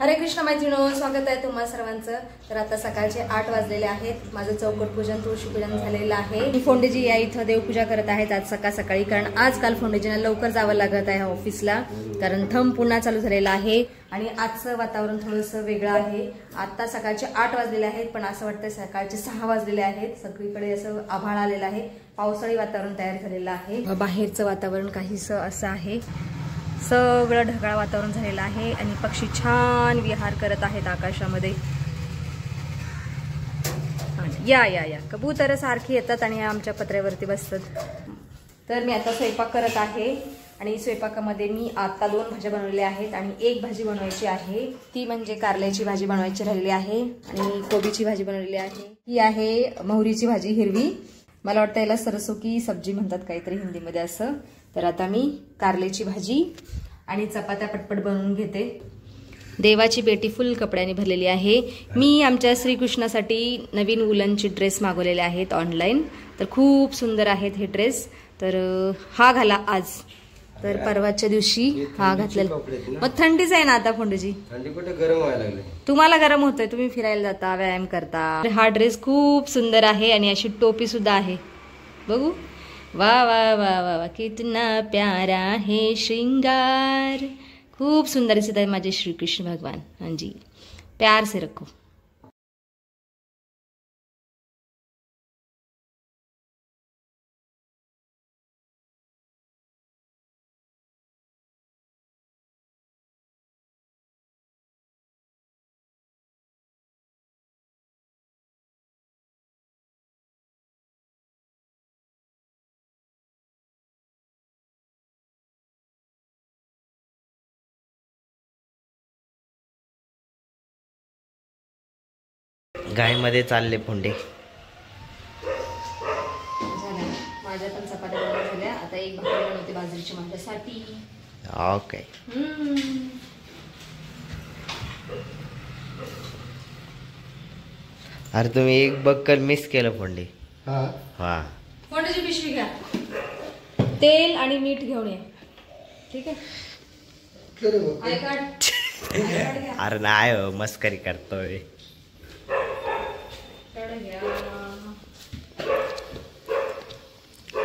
हरे कृष्ण मैत्रिणो, स्वागत आहे तुम्हा सर्वांचं। तर आता सकाळचे 8 वाजलेले आहेत। माझं चौकट पूजन तुळशी पूजन झालेलं आहे। फोंडेजी या इथं देवपूजा करत आहेत आज सकाळी, कारण आजकाल फोंडेजींना लवकर जावं लागत आहे ऑफिसला, कारण थंब पुन्हा चालू झालेला आहे आणि आजचं वातावरण थोडंसं वेगळं आहे। आता सकाळचे 8 वाजलेले आहेत, पण असं वाटतं सकाळचे 6 वाजलेले आहेत। सगळीकडे असं आभाळ आलेलं आहे, पावसाळी वातावरण तयार झालेलं आहे। बाहेरचं वातावरण काहीसं असं आहे, सगळं ढगाळ वातावरण झालेलं आहे आणि पक्षी छान विहार करत आहेत आकाशामध्ये। या या या कबूतर सारखी येतात आणि आमच्या पत्र्यावरती बसतात। तर मी आता स्वयंपाक करत आहे आणि स्वयंपाकामध्ये मी आता 2 भाज्या बनवलेल्या आहेत आणि एक भाजी बनवायची आहे, ती म्हणजे कारल्याची भाजी बनवायची राहिलेली आहे आणि कोबीची भाजी बनवलेली आहे। ही आहे मोहरीची भाजी हिरवी, मला वाटतं याला सरसों की सब्जी म्हणतात काहीतरी हिंदीमध्ये असं। तर आता मी कारल्याची भाजी आणि चपात्या पटपट बनवून घेते। देवाची पेटी फुल कपड्यांनी भरलेली आहे। मी आमच्या श्रीकृष्णासाठी नवीन उलनचे ड्रेस मागवलेले आहेत ऑनलाईन, तर खूप सुंदर आहेत हे ड्रेस। तर हा घाला आज, तर परवाच्या दिवशी हा घातलेला। मग थंडीच आहे ना आता फोंडेजी, थंडी कुठे गरम व्हायला लागले। तुम्हाला गरम होतंय, तुम्ही फिरायला जाता, व्यायाम करता। हा ड्रेस खूप सुंदर आहे आणि अशी टोपी सुद्धा आहे, बघू। वाह वाह वाह वाह वाह, कितना प्यारा है श्रृंगार। खूप सुंदर दिसत आहे माझे श्री कृष्ण भगवान। हाँ जी, प्यार से रखो। गाय मध्ये चालले फोंडे। माझ्या पण चपात्या बनवल्या झाल्या, आता एक भाकरी बनवते बाजरीची माझ्यासाठी। ओके। अरे तुम्ही एक बक्कल मिस केलं फोंडे। हा फोंडेची पिशवी घ्या, तेल आणि मीठ घेऊन या, ठीक आहे? आय कार्ड घ्या। अरे नाही हो, मस्करी करतोय।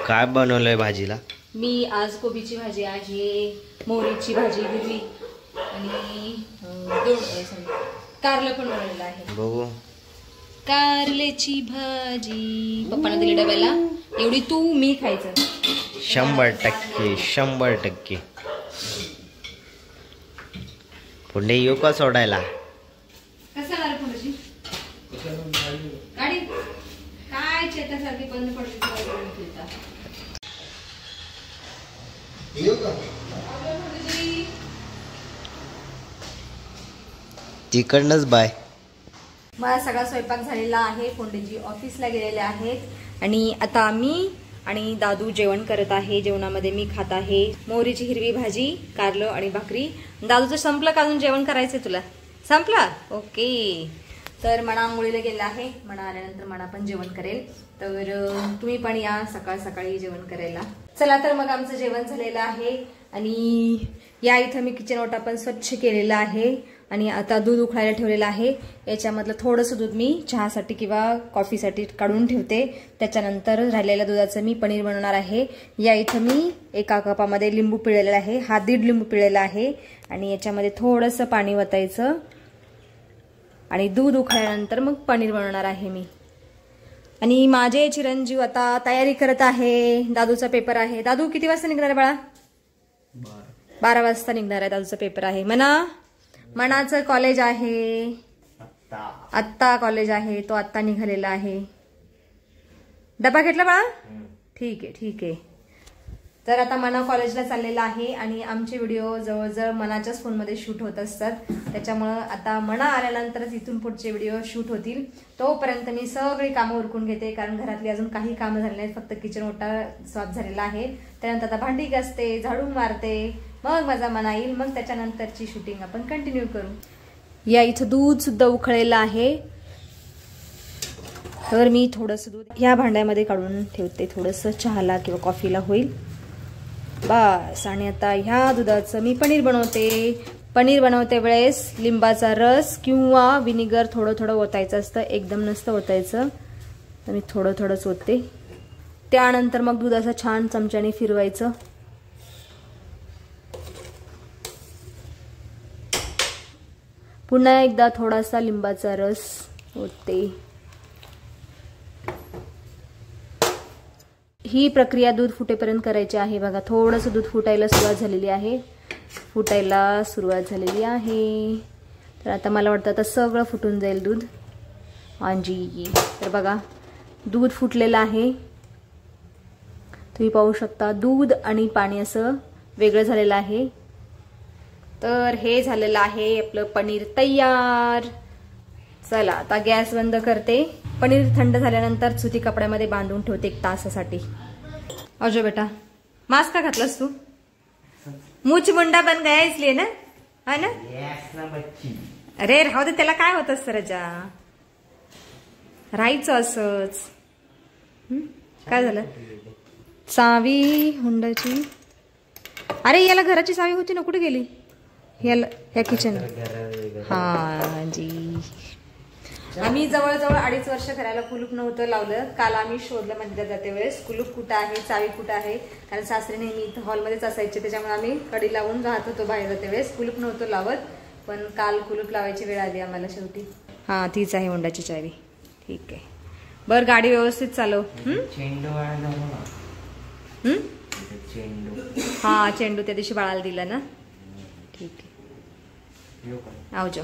काय बनवलंय भाजीला? मी आज कोबीची भाजी आहे, मोहरीची भाजी हिरवी आणि कारलं पण बनवलेलं आहे। बघू, कारल्याची भाजी पप्पांना दिली डब्याला, एवढी तू मी खायचं। 100% 100%। पुढे येऊ का सोडायला? कसं आला पुढची गाडी? काय शेतासारखी बंद पडली तिकडनंच बाय। मला सगळा स्वयंपाक झालेला आहे, फोंडेजी ऑफिसला गेलेले आहेत आणि आता मी आणि दादू जेवण करत आहे। जेवणामध्ये मी खात आहे मोहरीची हिरवी भाजी, कारलं आणि भाकरी। दादूचं संपलं का अजून जेवण करायचंय तुला? संपला? ओके। तर मना आंघोळीला गेला आहे, मना आल्यानंतर मना पण जेवण करेल, तर तुम्ही पण या सकाळ सकाळी जेवण करायला। चला तर मग आमचं जेवण झालेलं आहे आणि या इथं मी किचन ओटा पण स्वच्छ केलेला आहे आणि आता दूध उकळायला ठेवलेलं आहे। याच्यामधलं थोडंसं दूध मी चहासाठी किंवा कॉफीसाठी काढून ठेवते, त्याच्यानंतर राहिलेल्या दुधाचं मी पनीर बनवणार आहे। या इथं मी एका कपामध्ये लिंबू पिळलेला आहे, हा 1.5 लिंबू पिळलेला आहे आणि याच्यामध्ये थोडंसं पाणी वतायचं आणि दूध उकळल्यानंतर मग पनीर बनवणार आहे मी। आणि माझे चिरंजीव आता तयारी करत आहे, दादूचा पेपर आहे। दादू किती वाजता निघणार आहे बाळा? 12 वाजता निघणार आहे, दादूचा पेपर आहे। मनाचं कॉलेज आहे, आत्ता कॉलेज आहे, तो आत्ता निघालेला आहे। डबा घेतला बाळा? ठीक आहे ठीक आहे। तर आता मना कॉलेजला चाललेला आहे आणि आमचे व्हिडिओ जवळजवळ मनाच्याच फोनमध्ये शूट होत असतात, त्याच्यामुळं आता मना आल्यानंतरच इथून पुढचे व्हिडिओ शूट होतील। तोपर्यंत मी सगळी कामं उरकून घेते, कारण घरातली अजून काही कामं झाली नाहीत, फक्त किचन ओटा साफ झालेला आहे। त्यानंतर आता भांडी घासते, झाडू मारते, मग माझा मना येईल, मग त्याच्यानंतरची शूटिंग आपण कंटिन्यू करू। या इथं दूध सुद्धा उकळलेलं आहे, तर मी थोडंसं दूध या भांड्यामध्ये काढून ठेवते, थोडंसं चहाला किंवा कॉफीला होईल बस। आणि आता ह्या दुधाचं मी पनीर बनवते। पनीर बनवते वेळेस लिंबाचा रस किंवा विनेगर थोडं थोडं ओतायचं असतं, एकदम नसतं ओतायचं. तर मी थोडं थोडंच ओतते. त्यानंतर मग दूध असं छान चमच्याने फिरवायचं. पुन्हा एकदा थोडासा लिंबाचा रस ओतते. ही प्रक्रिया दूध फुटेपर्यंत करायची आहे. बघा थोडंसं दूध फुटायला सुरुवात झालेली आहे. तर आता मला वाटतं आता सगळं फुटून जाईल दूध. हांजी, तर बघा दूध फुटलेलं आहे. तुम्ही पाहू शकता दूध आणि पाणी असं वेगळं झालेलं आहे. तर हे झालेलं आहे आपलं पनीर तयार. चला आता गॅस बंद करते. पनीर थंड झाल्यानंतर सुती कपड्यामध्ये बांधून ठेवते 1 तासासाठी. अजो बेटा, मास्क का घातलास तू? मूछ मुंडा बन गया इसलिए ना, है ना? अरे राहू दे, त्याला काय होतं सरजा, राहायचं असंच. काय झालं? चावी हुंडाची. अरे याला घराची चावी होती ना, कुठे गेली? ह्या किचन. हा जी. आम्ही जवळजवळ 2.5 वर्ष घराला कुलूप नव्हतं लावलं. काल आम्ही शोधलं मंदिरात जाते वेळेस कुलूप कुठं आहे, चावी कुठं आहे. कारण सासरे नेहमी इथं हॉलमध्येच असायचे, त्याच्यामुळे आम्ही कडी लावून राहत होतो बाहेर जाते वेळेस. कुलूप नव्हतं लावत, पण काल कुलूप लावायची वेळ आली आम्हाला शेवटी. हा तीच आहे होंडाची चावी. ठीक आहे, बर गाडी व्यवस्थित चालव. हा चेंडू त्या दिवशी बाळाला दिला ना. ठीक आहे, आवजो.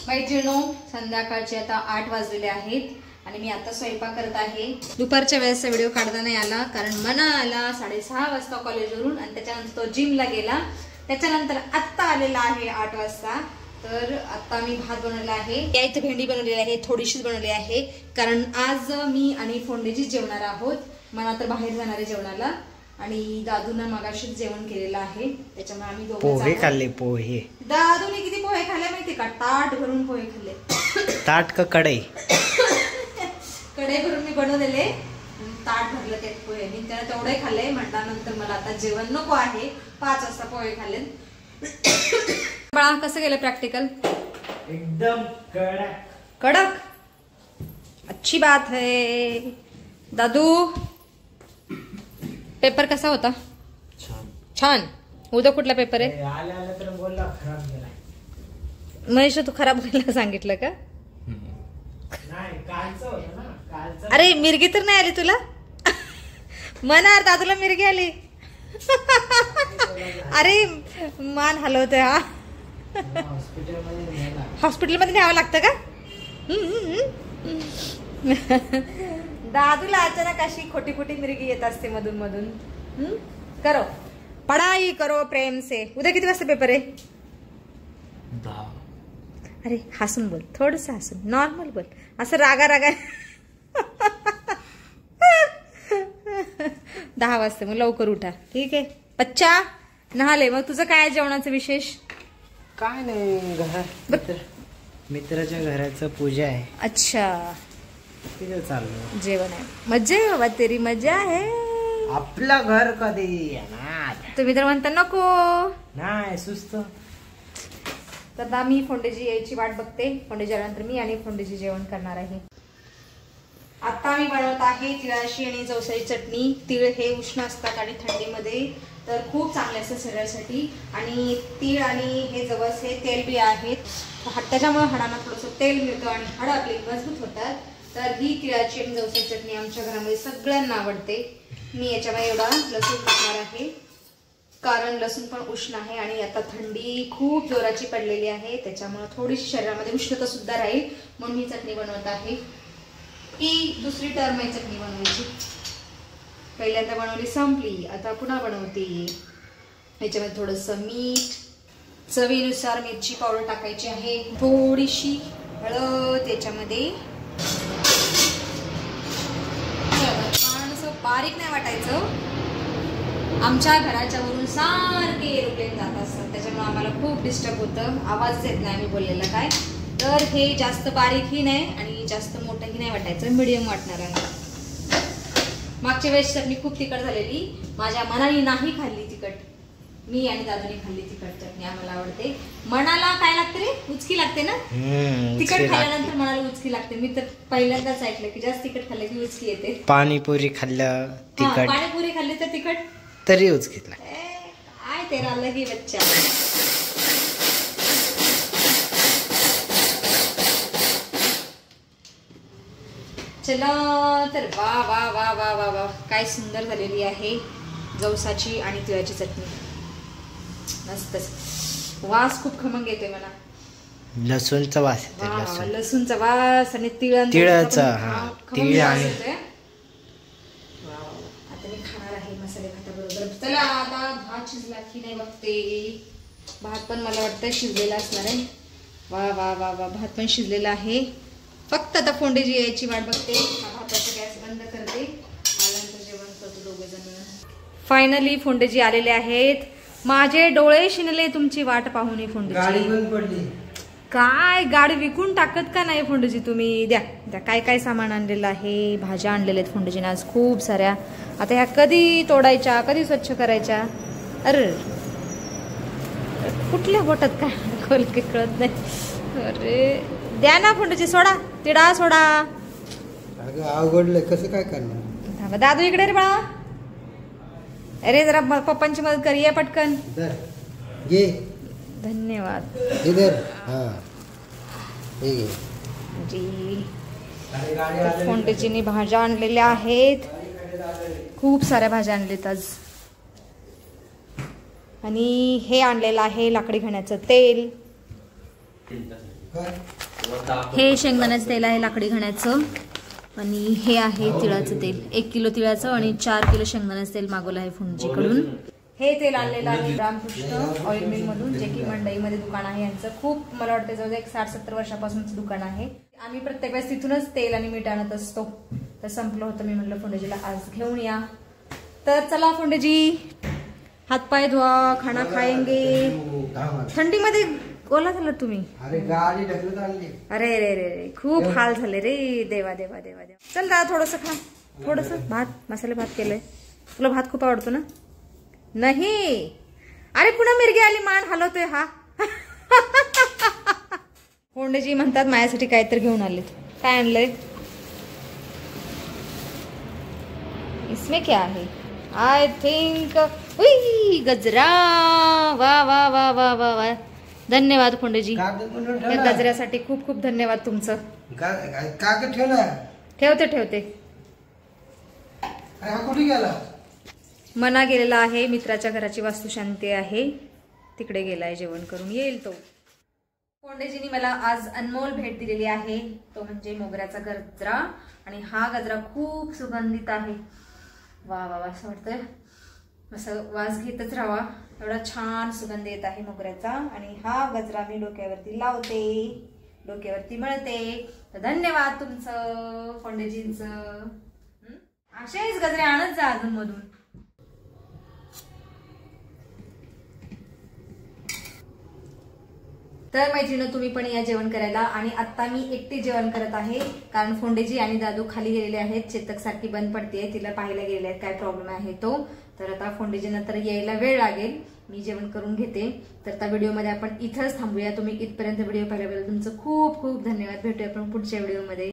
मैत्रिणो, संध्याकाळचे आता 8 वाजलेले आहेत आणि मी आता स्वयंपाक करत आहे. दुपारच्या वेळेसचा व्हिडिओ काढता नाही आला कारण मना आला 6:30 वाजता कॉलेजवरून आणि त्याच्यानंतर तो जिमला गेला. त्याच्यानंतर आत्ता आलेला आहे 8 वाजता. तर आता मी भात बनवला आहे. या इथे भेंडी बनवलेली आहे, थोडीशीच बनवली आहे कारण आज मी आणि फोंडेजी जेवणार आहोत. मना तर बाहेर जाणार आहे जेवणाला आणि दादूना मगाशीच जेवण केलेलं आहे, त्याच्यामुळे आम्ही दोघं पोहे खाल्ले. पोहे दादूने किती पोहे खाल्ले माहिती का? ताट भरून पोहे खाल्ले. ताट का कढई? कढई भरून मी बनवलेले, ताट भरलं ते पोहे. मी त्याला तेवढे खाल्ले. म्हटल्यानंतर मला आता जेवण नको आहे. 5 वाजता पोहे खाल्ले. बाळा कसं गेलं प्रॅक्टिकल? एकदम कडक. अच्छी बात है. दादू पेपर कसा होता? छान. उद्या कुठला पेपर आहे? महेश तू खराब व्हायला सांगितलं का? अरे मिरगी तर नाही आली तुला? मना दादूला मिरगी आली. अरे मान हलवते. हा हॉस्पिटलमध्ये न्यावं लागतं का? दादूला अचानक अशी खोटी खोटी मिरगी येत असते मधून मधून. करो पढ़ाई करो प्रेम से. उद्या किती वाजता पेपर आहे? 10. अरे हसून बोल, थोडस हसून, नॉर्मल बोल, असं रागा रागा. 10 वाजता मग लवकर उठा. ठीक आहे बच्चा. नहाले मग तुझं काय जेवणाचं विशेष? काय नाही, मित्राच्या घराचं पूजा आहे. अच्छा, तिथे चाललो. जेवण आहे. मजा आहे बाबा, तेरी मजा आहे. आपलं घर कधी येणार? तुम्ही तर म्हणता नको. नाही सुस्त. तर आम्ही फोंडेजी यायची वाट बघते. फोंडेजी आल्यानंतर मी आणि फोंडेजी जेवण करणार आहे. आता मी बनवत आहे तिळाची आणि जवसाची चटणी. तीळ हे उष्ण असतात आणि थंडीमध्ये तर खूप चांगले असतात शरीरासाठी. आणि तीळ आणि हे जवस हे तेलबी आहेत, त्याच्यामुळे हाडांना थोडंसं तेल मिळतं आणि हाडं आपली मजबूत होतात. तर ही तिळाची आणि जवसाची चटणी आमच्या घरामध्ये सगळ्यांना आवडते. मी याच्यामध्ये एवढा लसूण टाकणार आहे कारण लसूण पण उष्ण आहे आणि आता थंडी खूप जोराची पडलेली आहे, त्याच्यामुळे थोडीशी शरीरामध्ये उष्णता सुद्धा राहील म्हणून ही चटणी बनवत आहे. ही दुसरी टर्म आहे चटणी बनवायची. पहिल्यांदा बनवली संपली, आता पुन्हा बनवते. याच्यामध्ये थोडंसं मीठ, चवीनुसार मिरची पावडर टाकायची आहे, थोडीशी हळद याच्यामध्ये. छान असं बारीक नाही वाटायचं. आमच्या घराच्या वरून सारखे एरोप्लेन जात असतात त्याच्यामुळे आम्हाला खूप डिस्टर्ब होतं, आवाज येत नाही मी बोललेला काय. तर हे जास्त बारीकही नाही आणि जास्त मोठंही नाही वाटायचं, मिडियम वाटणार आहे. मागच्या वेळेस चटणी खूप तिखट झालेली, माझ्या मनाने नाही खाल्ली तिखट, मी आणि दादूने खाल्ली तिखट चटणी, आम्हाला आवडते. मनाला काय लागते रे, उचकी लागते ना तिखट खाल्ल्यानंतर, मनाला उचकी लागते. मी तर पहिल्यांदाच ऐकलं की जास्त तिखट खाल्लं की उचकी येते. पाणीपुरी खाल्लं तिखट, पाणीपुरी खाल्ली तर तिखट तरी उचकी लागते. काय तेरा लगी बच्चा. चला तर वा वा वा वा वा वा, काय सुंदर झालेली आहे जवसाची आणि तिळाची चटणी. मस्तच, वास खूप खमंग येतोय मला. लसूणचा वास येतोय, लसूणचा वास आणि तिळाचा. तीळ आणि आता मी खाणार आहे मसाले भाताबरोबर. चला आता भात शिजला की नाही बघते. भात पण मला वाटतं शिजलेला असणार आहे. वा वा वा वा, भात पण शिजलेला आहे. फक्त आता फोंडेजी यायची वाट बघते. भाताचा गॅस बंद करते, आल्यानंतर जेवण करतो दोघे जण. फायनली फोंडेजी आलेले आहेत. माझे डोळे शिनले तुमची वाट पाहून. फोंडेजी काय गाडी विकून टाकत का नाही फोंडेजी तुम्ही? द्या द्या, काय काय सामान आणलेलं आहे. भाज्या आणलेल्या आहेत फोंडेजीने आज खूप साऱ्या. आता ह्या कधी तोडायच्या, कधी स्वच्छ करायच्या? अरे कुठल्या बोटात काय खोल की कळत नाही. अरे द्या ना फोंडेजी, सोडा तिडा सोडा. अवघडलंय, कसं काय करणार? दादू इकडे रे बाळा. अरे जरा पप्पांची मदत कर, ये पटकन. घे. धन्यवाद. इधर जी. फोंडेजीने भाज्या आणलेल्या आहेत, खूप साऱ्या भाज्या आणलेत आज. आणि हे आणलेलं आहे लाकडी घाण्याचं तेल. हे शेंगदाण्याचं तेल आहे लाकडी घाण्याचं. आणि हे आहे तिळाचं तेल. 1 किलो तिळाचं आणि 4 किलो शेंगदाण्याचं तेल मागवलं आहे फोंडेजीकडून. हे तेल आणलेलं आहे रामकृष्ण ऑइल मिल मधून, जे की मंडईमध्ये दुकान आहे यांचं. खूप मला वाटतं जवळ 60-70 वर्षापासूनचं दुकान आहे. आम्ही प्रत्येक वेळेस तिथूनच तेल आणि मीठ आणत असतो. तर संपलं होतं, मी म्हटलं फोंडेजीला आज घेऊन या. तर चला फोंडेजी, हातपाय धुवा, खाना खाएंगे. थंडीमध्ये ओला झाला तुम्ही. अरे गाडी ढकलत आणली. अरे रे रे रे, खूप हाल झाले रे. देवा देवा देवा देवा. चल दादा थोडस खा, थोडस भात, मसाले भात केलंय. तुला भात खूप आवडतो ना? नाही, अरे पुन्हा मिरगी आली, मान हलवतोय हा. फोंडेजी म्हणतात माझ्यासाठी काहीतरी घेऊन आलेत. काय आणलंय? इसमें क्या आहे? आय थिंक गजरा. वा वा वा वा वा वा, धन्यवाद फोंडेजी, या गजऱ्यासाठी खूप खूप धन्यवाद तुमचं. कागद ठेव ना. ठेवते ठेवते. कुठे गेला? मना गेलेला आहे, मित्राच्या घराची वास्तुशांती आहे, तिकडे गेलाय, जेवण करून येईल तो. फोंडेजींनी मला आज अनमोल भेट दिलेली आहे, तो म्हणजे मोगऱ्याचा गजरा. आणि हा गजरा खूप सुगंधित आहे. वा वा, असं वाटतंय असं वास घेतच राहावा, एवढा छान सुगंध येत आहे मोगऱ्याचा. आणि हा गजरा मी डोक्यावरती लावते, डोक्यावरती मळते. तर धन्यवाद तुमचं फोंडेजींचं. असेच गजरे आणत जा अधून मधून. तर मैत्रिणी, तुम्ही पण या जेवण करायला. आणि आता मी एकटी जेवण करत आहे, कारण फोंडेजी आणि दादू खाली गेलेले आहेत. चेतक सारखी बंद पडते, तिला पाहायला गेलेले आहेत, काय प्रॉब्लेम आहे तो. तर आता फोंडेजी नंतर यायला वेळ लागेल, मी जेवण करून घेते. तर त्या व्हिडिओमध्ये आपण इथंच थांबूया. तुम्ही इथपर्यंत व्हिडिओ पाहिल्याबद्दल तुमचं खूप खूप धन्यवाद. भेटूया आपण पुढच्या व्हिडिओमध्ये.